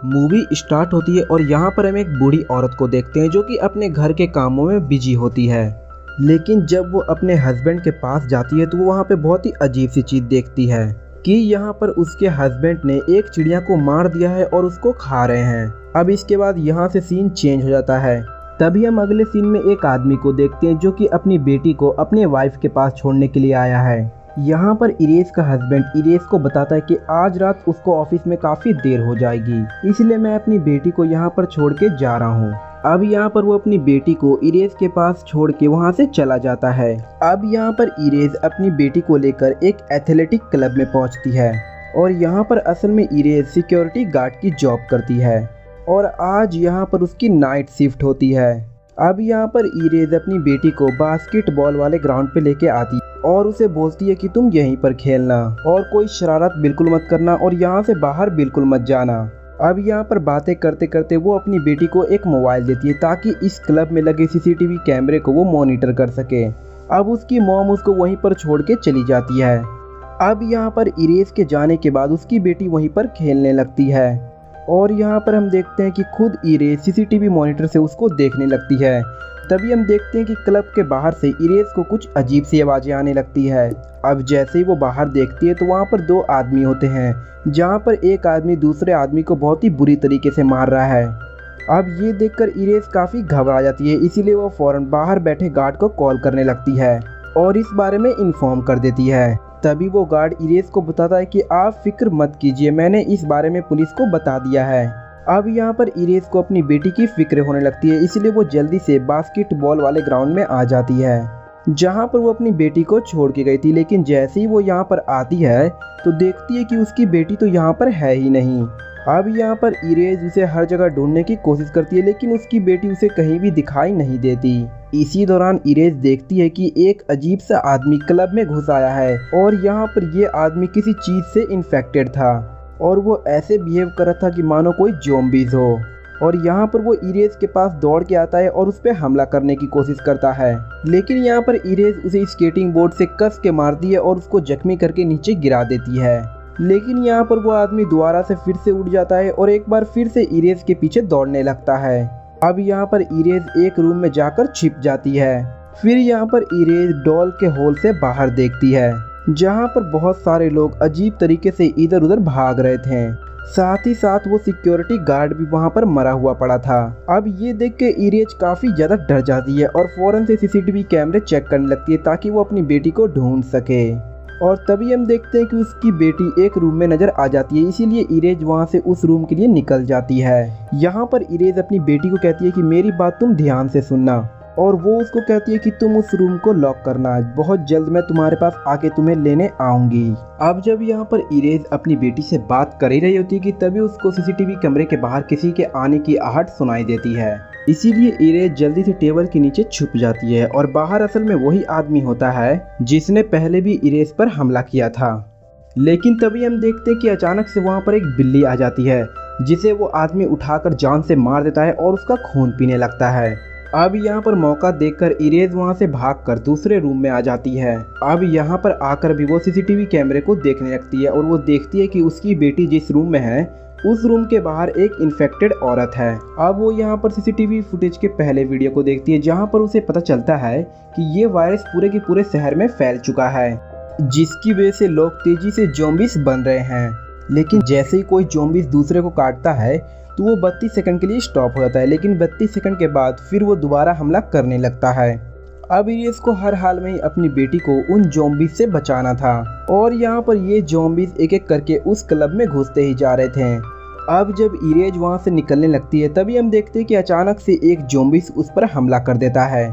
Movie start होती है और यहाँ पर हम एक बूढ़ी औरत को देखते हैं जो कि अपने घर के कामों में बिजी होती है। लेकिन जब वो अपने हस्बैंड के पास जाती है तो वो वहाँ पे बहुत ही अजीब सी चीज़ देखती है कि यहाँ पर उसके हस्बैंड ने एक चिड़िया को मार दिया है और उसको खा रहे हैं। अब इसके बाद यहाँ से सीन चेंज हो जाता है। तभी हम अगले सीन में एक आदमी को देखते हैं जो कि अपनी बेटी को अपने वाइफ के पास छोड़ने के लिए आया है। यहाँ पर इरेज का हस्बैंड इरेज को बताता है कि आज रात उसको ऑफिस में काफ़ी देर हो जाएगी, इसलिए मैं अपनी बेटी को यहाँ पर छोड़ के जा रहा हूँ। अब यहाँ पर वो अपनी बेटी को इरेज के पास छोड़ के वहाँ से चला जाता है। अब यहाँ पर इरेज अपनी बेटी को लेकर एक एथलेटिक क्लब में पहुँचती है और यहाँ पर असल में इरेज सिक्योरिटी गार्ड की जॉब करती है और आज यहाँ पर उसकी नाइट शिफ्ट होती है। अब यहाँ पर इरेज अपनी बेटी को बास्केटबॉल वाले ग्राउंड पे लेके आती और उसे बोलती है कि तुम यहीं पर खेलना और कोई शरारत बिल्कुल मत करना और यहाँ से बाहर बिल्कुल मत जाना। अब यहाँ पर बातें करते करते वो अपनी बेटी को एक मोबाइल देती है ताकि इस क्लब में लगे सीसीटीवी कैमरे को वो मॉनिटर कर सके। अब उसकी मॉम उसको वहीं पर छोड़ के चली जाती है। अब यहाँ पर इरेज के जाने के बाद उसकी बेटी वहीं पर खेलने लगती है और यहाँ पर हम देखते हैं कि खुद इरेज सीसीटीवी मॉनिटर से उसको देखने लगती है। तभी हम देखते हैं कि क्लब के बाहर से इरेज को कुछ अजीब सी आवाज़ें आने लगती है। अब जैसे ही वो बाहर देखती है तो वहाँ पर दो आदमी होते हैं, जहाँ पर एक आदमी दूसरे आदमी को बहुत ही बुरी तरीके से मार रहा है। अब ये देखकर इरेज काफ़ी घबरा जाती है, इसीलिए वो फ़ौरन बाहर बैठे गार्ड को कॉल करने लगती है और इस बारे में इन्फॉर्म कर देती है। तभी वो गार्ड इरेज को बताता है कि आप फिक्र मत कीजिए, मैंने इस बारे में पुलिस को बता दिया है। अब यहाँ पर इरेज को अपनी बेटी की फिक्र होने लगती है, इसलिए वो जल्दी से बास्केटबॉल वाले ग्राउंड में आ जाती है जहाँ पर वो अपनी बेटी को छोड़ के गई थी। लेकिन जैसे ही वो यहाँ पर आती है तो देखती है कि उसकी बेटी तो यहाँ पर है ही नहीं। अब यहाँ पर इरेज उसे हर जगह ढूंढने की कोशिश करती है लेकिन उसकी बेटी उसे कहीं भी दिखाई नहीं देती। इसी दौरान इरेज देखती है कि एक अजीब सा आदमी क्लब में घुस आया है और यहाँ पर ये आदमी किसी चीज़ से इन्फेक्टेड था और वो ऐसे बिहेव कर रहा था कि मानो कोई ज़ॉम्बीज़ हो। और यहाँ पर वो इरेज के पास दौड़ के आता है और उस पर हमला करने की कोशिश करता है, लेकिन यहाँ पर इरेज उसे स्केटिंग बोर्ड से कस के मारती है और उसको जख्मी करके नीचे गिरा देती है। लेकिन यहाँ पर वो आदमी दोबारा से फिर से उठ जाता है और एक बार फिर से इरेज के पीछे दौड़ने लगता है। अब यहाँ पर इरेज एक रूम में जाकर छिप जाती है। फिर यहाँ पर इरेज डॉल के होल से बाहर देखती है जहाँ पर बहुत सारे लोग अजीब तरीके से इधर उधर भाग रहे थे। साथ ही साथ वो सिक्योरिटी गार्ड भी वहाँ पर मरा हुआ पड़ा था। अब ये देख के इरेज काफ़ी ज़्यादा डर जाती है और फ़ौरन से सीसीटीवी कैमरे चेक करने लगती है ताकि वो अपनी बेटी को ढूंढ सके। और तभी हम देखते हैं कि उसकी बेटी एक रूम में नज़र आ जाती है, इसीलिए इरेज वहाँ से उस रूम के लिए निकल जाती है। यहाँ पर इरेज अपनी बेटी को कहती है कि मेरी बात तुम ध्यान से सुनना और वो उसको कहती है कि तुम उस रूम को लॉक करना, बहुत जल्द मैं तुम्हारे पास आके तुम्हें लेने आऊंगी। अब जब यहाँ पर इरेज अपनी बेटी से बात कर ही रही होती है कि तभी उसको सीसीटीवी कैमरे के बाहर किसी के आने की आहट सुनाई देती है, इसीलिए इरेज जल्दी से टेबल के नीचे छुप जाती है और बाहर असल में वही आदमी होता है जिसने पहले भी इरेज पर हमला किया था। लेकिन तभी हम देखते हैं कि अचानक से वहाँ पर एक बिल्ली आ जाती है जिसे वो आदमी उठाकर जान से मार देता है और उसका खून पीने लगता है। अब यहाँ पर मौका देखकर इरेज वहाँ से भागकर दूसरे रूम में आ जाती है। अब यहाँ पर आकर भी वो सीसीटीवी कैमरे को देखने लगती है और वो देखती है कि उसकी बेटी जिस रूम में है उस रूम के बाहर एक इन्फेक्टेड औरत है। अब वो यहाँ पर सीसीटीवी फुटेज के पहले वीडियो को देखती है जहाँ पर उसे पता चलता है कि ये वायरस पूरे के पूरे शहर में फैल चुका है, जिसकी वजह से लोग तेजी से ज़ॉम्बीज़ बन रहे हैं। लेकिन जैसे ही कोई ज़ॉम्बीज़ दूसरे को काटता है तो वो 32 सेकंड के लिए स्टॉप हो जाता है, लेकिन 32 सेकंड के बाद फिर वो दोबारा हमला करने लगता है। अब इरेज को हर हाल में ही अपनी बेटी को उन ज़ॉम्बीज़ से बचाना था और यहाँ पर ये ज़ॉम्बीज़ एक एक करके उस क्लब में घुसते ही जा रहे थे। अब जब इरेज वहाँ से निकलने लगती है तभी हम देखते हैं कि अचानक से एक ज़ॉम्बीज़ उस पर हमला कर देता है।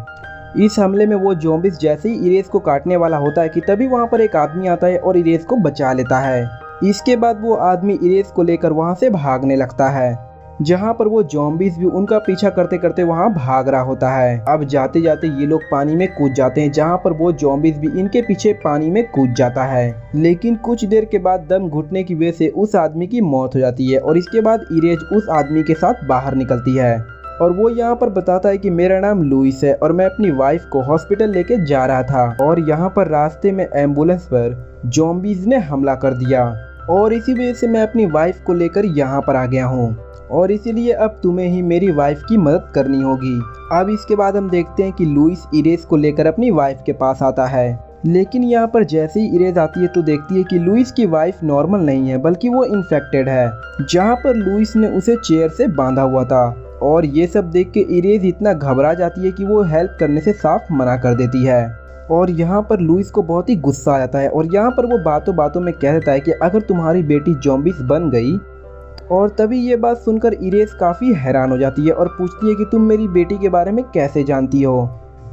इस हमले में वो ज़ॉम्बीज़ जैसे ही इरेज को काटने वाला होता है कि तभी वहाँ पर एक आदमी आता है और इरेज को बचा लेता है। इसके बाद वो आदमी इरेज को लेकर वहाँ से भागने लगता है, जहाँ पर वो ज़ॉम्बीज़ भी उनका पीछा करते करते वहाँ भाग रहा होता है। अब जाते जाते ये लोग पानी में कूद जाते हैं, जहाँ पर वो ज़ॉम्बीज़ भी इनके पीछे पानी में कूद जाता है। लेकिन कुछ देर के बाद दम घुटने की वजह से उस आदमी की मौत हो जाती है और इसके बाद इरेज उस आदमी के साथ बाहर निकलती है और वो यहाँ पर बताता है कि मेरा नाम लुइस है और मैं अपनी वाइफ को हॉस्पिटल लेके जा रहा था और यहाँ पर रास्ते में एम्बुलेंस पर ज़ॉम्बीज़ ने हमला कर दिया और इसी वजह से मैं अपनी वाइफ को लेकर यहाँ पर आ गया हूँ। और इसीलिए अब तुम्हें ही मेरी वाइफ की मदद करनी होगी। अब इसके बाद हम देखते हैं कि लुइस इरेज को लेकर अपनी वाइफ के पास आता है, लेकिन यहाँ पर जैसे ही इरेज आती है तो देखती है कि लुइस की वाइफ नॉर्मल नहीं है बल्कि वो इन्फेक्टेड है, जहाँ पर लुइस ने उसे चेयर से बांधा हुआ था। और ये सब देख के इरेज इतना घबरा जाती है कि वो हेल्प करने से साफ मना कर देती है। और यहाँ पर लुइस को बहुत ही गुस्सा आ जाता है और यहाँ पर वो बातों बातों में कह देता है कि अगर तुम्हारी बेटी ज़ॉम्बीज़ बन गई। और तभी ये बात सुनकर इरेज काफ़ी हैरान हो जाती है और पूछती है कि तुम मेरी बेटी के बारे में कैसे जानती हो।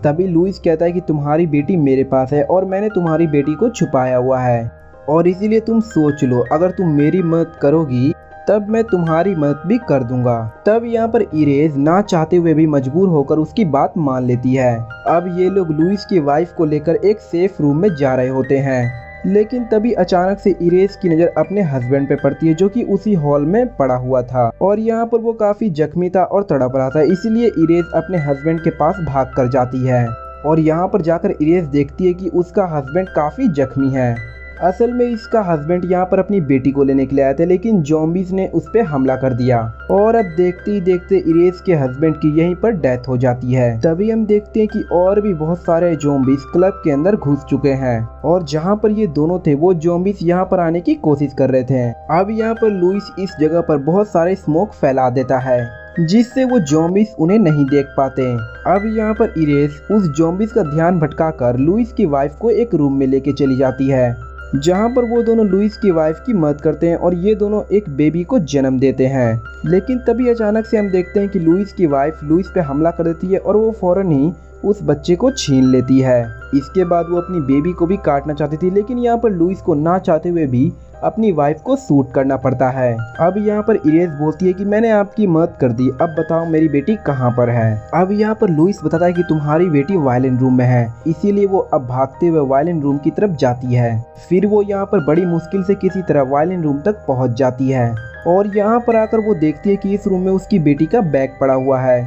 तभी लुइस कहता है कि तुम्हारी बेटी मेरे पास है और मैंने तुम्हारी बेटी को छुपाया हुआ है, और इसीलिए तुम सोच लो अगर तुम मेरी मदद करोगी तब मैं तुम्हारी मदद भी कर दूंगा। तब यहाँ पर इरेज ना चाहते हुए भी मजबूर होकर उसकी बात मान लेती है। अब ये लोग लुइस की वाइफ को लेकर एक सेफ रूम में जा रहे होते हैं, लेकिन तभी अचानक से इरेज की नज़र अपने हस्बैंड पे पड़ती है जो कि उसी हॉल में पड़ा हुआ था, और यहाँ पर वो काफ़ी जख्मी था और तड़प रहा था। इसीलिए इरेज अपने हस्बैंड के पास भाग कर जाती है और यहाँ पर जाकर इरेज देखती है कि उसका हस्बैंड काफ़ी जख्मी है। असल में इसका हस्बैंड यहाँ पर अपनी बेटी को लेने के लिए आए थे, लेकिन ज़ॉम्बीज़ ने उस पर हमला कर दिया और अब देखते ही देखते इरेज के हस्बैंड की यहीं पर डेथ हो जाती है। तभी हम देखते हैं कि और भी बहुत सारे ज़ॉम्बीज़ क्लब के अंदर घुस चुके हैं, और जहाँ पर ये दोनों थे वो ज़ॉम्बीज़ यहाँ पर आने की कोशिश कर रहे थे। अब यहाँ पर लुइस इस जगह पर बहुत सारे स्मोक फैला देता है जिससे वो ज़ॉम्बीज़ उन्हें नहीं देख पाते। अब यहाँ पर इरेज उस ज़ॉम्बीज़ का ध्यान भटकाकर लुइस की वाइफ को एक रूम में लेके चली जाती है, जहाँ पर वो दोनों लुइस की वाइफ की मदद करते हैं और ये दोनों एक बेबी को जन्म देते हैं। लेकिन तभी अचानक से हम देखते हैं कि लुइस की वाइफ लुइस पे हमला कर देती है और वो फौरन ही उस बच्चे को छीन लेती है। इसके बाद वो अपनी बेबी को भी काटना चाहती थी, लेकिन यहाँ पर लुइस को ना चाहते हुए भी अपनी वाइफ को शूट करना पड़ता है। अब यहाँ पर इरेज बोलती है कि मैंने आपकी मदद कर दी, अब बताओ मेरी बेटी कहाँ पर है। अब यहाँ पर लुइस बताता है कि तुम्हारी बेटी वायलिन रूम में है, इसीलिए वो अब भागते हुए वायलिन रूम की तरफ जाती है। फिर वो यहाँ पर बड़ी मुश्किल से किसी तरह वायलिन रूम तक पहुँच जाती है और यहाँ पर आकर वो देखती है कि इस रूम में उसकी बेटी का बैग पड़ा हुआ है,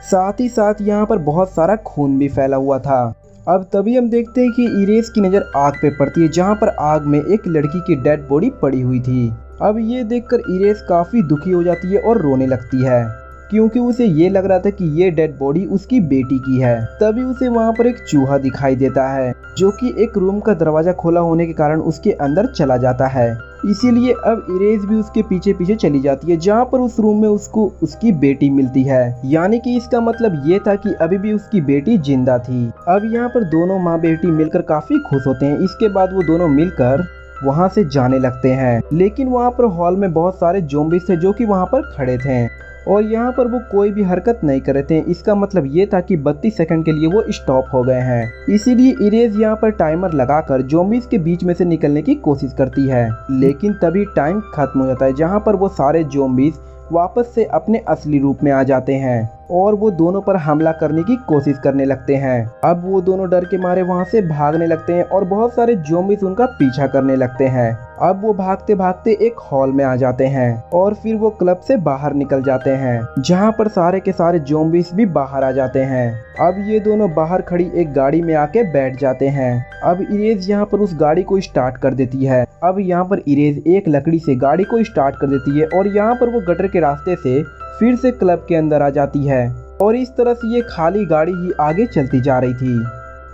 साथ ही साथ यहाँ पर बहुत सारा खून भी फैला हुआ था। अब तभी हम देखते हैं कि इरेज की नज़र आग पे पड़ती है, जहाँ पर आग में एक लड़की की डेड बॉडी पड़ी हुई थी। अब ये देखकर इरेज काफ़ी दुखी हो जाती है और रोने लगती है, क्योंकि उसे ये लग रहा था कि ये डेड बॉडी उसकी बेटी की है। तभी उसे वहाँ पर एक चूहा दिखाई देता है जो कि एक रूम का दरवाज़ा खोला होने के कारण उसके अंदर चला जाता है। इसीलिए अब इरेज भी उसके पीछे पीछे चली जाती है, जहाँ पर उस रूम में उसको उसकी बेटी मिलती है। यानी कि इसका मतलब ये था कि अभी भी उसकी बेटी जिंदा थी। अब यहाँ पर दोनों माँ बेटी मिलकर काफ़ी खुश होते हैं। इसके बाद वो दोनों मिलकर वहाँ से जाने लगते हैं, लेकिन वहाँ पर हॉल में बहुत सारे ज़ॉम्बीज़ थे जो कि वहाँ पर खड़े थे और यहाँ पर वो कोई भी हरकत नहीं कर रहे थे। इसका मतलब ये था कि 32 सेकंड के लिए वो स्टॉप हो गए हैं। इसीलिए इरेज यहाँ पर टाइमर लगाकर ज़ॉम्बीज़ के बीच में से निकलने की कोशिश करती है, लेकिन तभी टाइम खत्म हो जाता है, जहाँ पर वो सारे ज़ॉम्बीज़ वापस से अपने असली रूप में आ जाते हैं और वो दोनों पर हमला करने की कोशिश करने लगते हैं। अब वो दोनों डर के मारे वहाँ से भागने लगते हैं और बहुत सारे ज़ॉम्बीज़ उनका पीछा करने लगते हैं। अब वो भागते भागते एक हॉल में आ जाते हैं और फिर वो क्लब से बाहर निकल जाते हैं, जहाँ पर सारे के सारे ज़ॉम्बीज़ भी बाहर आ जाते हैं। अब ये दोनों बाहर खड़ी एक गाड़ी में आके बैठ जाते हैं। अब इरेज यहाँ पर उस गाड़ी को स्टार्ट कर देती है। अब यहाँ पर इरेज एक लकड़ी से गाड़ी को स्टार्ट कर देती है और यहाँ पर वो गटर के रास्ते से फिर से क्लब के अंदर आ जाती है और इस तरह से ये खाली गाड़ी ही आगे चलती जा रही थी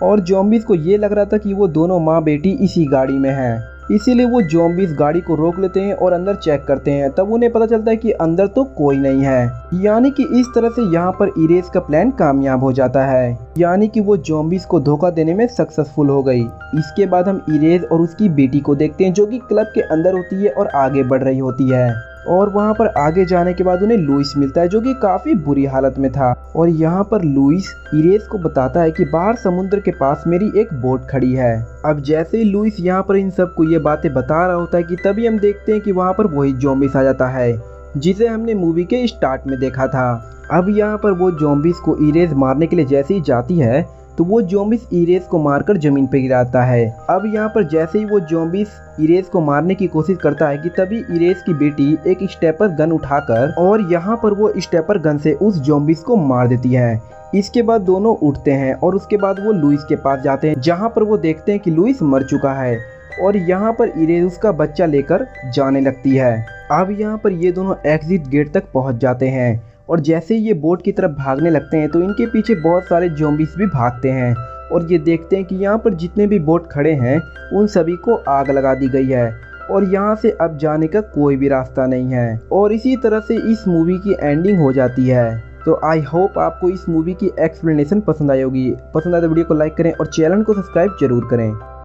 और ज़ॉम्बीज़ को ये लग रहा था कि वो दोनों माँ बेटी इसी गाड़ी में हैं। इसीलिए वो ज़ॉम्बीज़ गाड़ी को रोक लेते हैं और अंदर चेक करते हैं। तब उन्हें पता चलता है कि अंदर तो कोई नहीं है। यानी कि इस तरह से यहाँ पर इरेज का प्लान कामयाब हो जाता है, यानी कि वो ज़ॉम्बीज़ को धोखा देने में सक्सेसफुल हो गई। इसके बाद हम इरेज और उसकी बेटी को देखते हैं जो कि क्लब के अंदर होती है और आगे बढ़ रही होती है और वहाँ पर आगे जाने के बाद उन्हें लुइस मिलता है जो कि काफ़ी बुरी हालत में था और यहाँ पर लुइस इरेज को बताता है कि बाहर समुद्र के पास मेरी एक बोट खड़ी है। अब जैसे ही लुइस यहाँ पर इन सब को ये बातें बता रहा होता है कि तभी हम देखते हैं कि वहाँ पर वही ज़ॉम्बीज़ आ जाता है जिसे हमने मूवी के स्टार्ट में देखा था। अब यहाँ पर वो ज़ॉम्बीज़ को इरेज मारने के लिए जैसे ही जाती है तो वो ज़ॉम्बीज़ इरेज को मारकर ज़मीन पर गिराता है। अब यहाँ पर जैसे ही वो ज़ॉम्बीज़ इरेज को मारने की कोशिश करता है कि तभी इरेज की बेटी एक स्टेपर गन उठाकर और यहाँ पर वो स्टेपर गन से उस ज़ॉम्बीज़ को मार देती है। इसके बाद दोनों उठते हैं और उसके बाद वो लुइस के पास जाते हैं, जहाँ पर वो देखते हैं कि लुइस मर चुका है और यहाँ पर इरेज उसका बच्चा लेकर जाने लगती है। अब यहाँ पर ये दोनों एग्जिट गेट तक पहुँच जाते हैं और जैसे ही ये बोट की तरफ भागने लगते हैं तो इनके पीछे बहुत सारे ज़ॉम्बीज़ भी भागते हैं और ये देखते हैं कि यहाँ पर जितने भी बोट खड़े हैं उन सभी को आग लगा दी गई है और यहाँ से अब जाने का कोई भी रास्ता नहीं है। और इसी तरह से इस मूवी की एंडिंग हो जाती है। तो आई होप आपको इस मूवी की एक्सप्लेनेशन पसंद आई होगी। पसंद आए तो वीडियो को लाइक करें और चैनल को सब्सक्राइब जरूर करें।